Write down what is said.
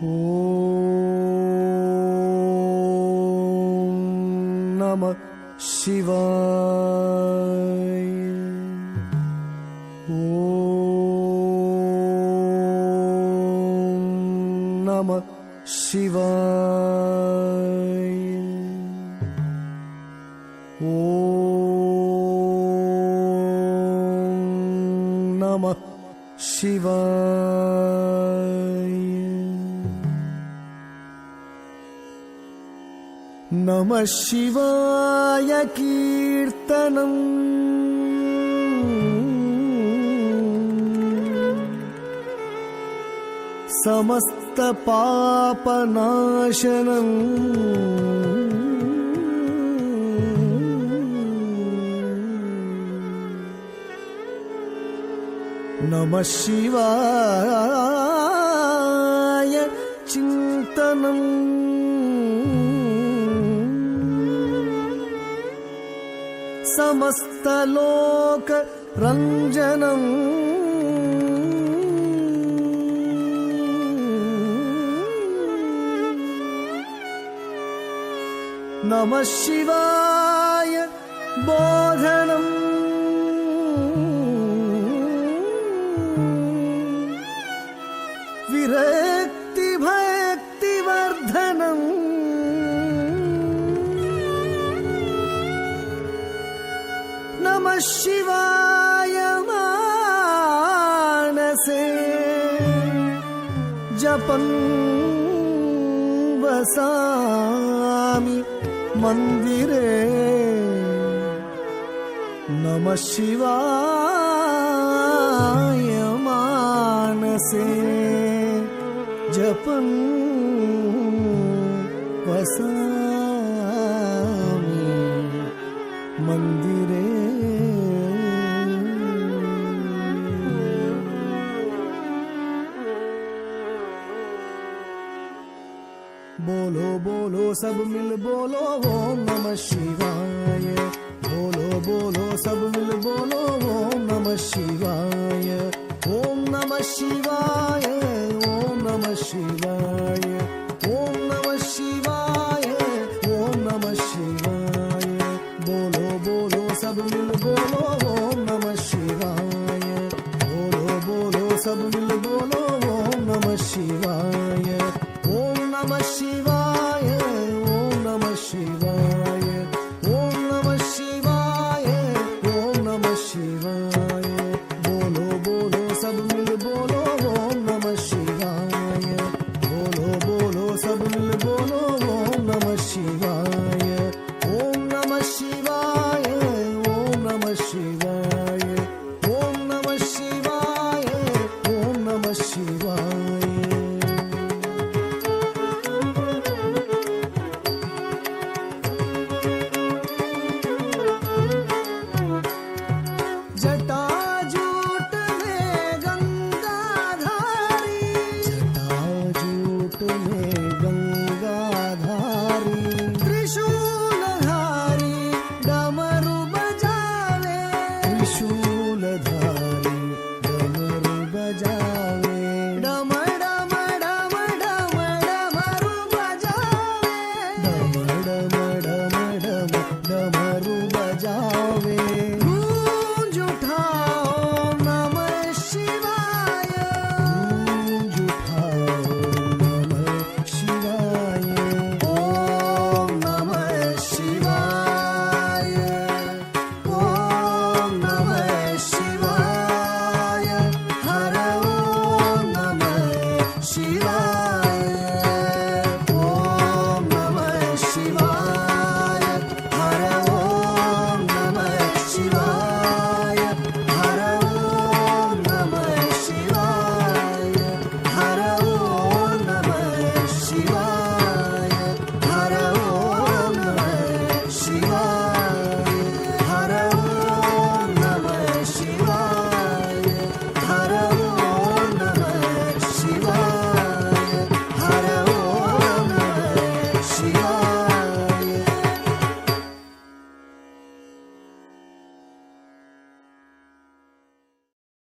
ॐ नमः शिवाय। ॐ नमः शिवाय। ॐ नमः शिवाय। नमः शिवाय कीर्तनम् समस्त पापनाशनम्। नमः शिवाय चिन्तनम् समस्तलोक रञ्जनम्। नमः शिवाय बोधनम् विरक्ति भक्ति वर्धनम्। नमः शिवाय मानसे जपं वसामि मंदिरे। नमः शिवाय मानसे जपं वसामि मंदिरे। बोलो बोलो सब मिल बोलो ओम नमः शिवाय। बोलो बोलो सब मिल बोलो ओम नमः शिवाय। ओम नमः शिवाय। ओम नमः शिवाय। ओम नमः शिवाय। ओम नमः शिवाय। बोलो बोलो सब मिल बोलो ओम नमः शिवाय। बोलो बोलो सब मिल बोलो ओम नमः शिवाय।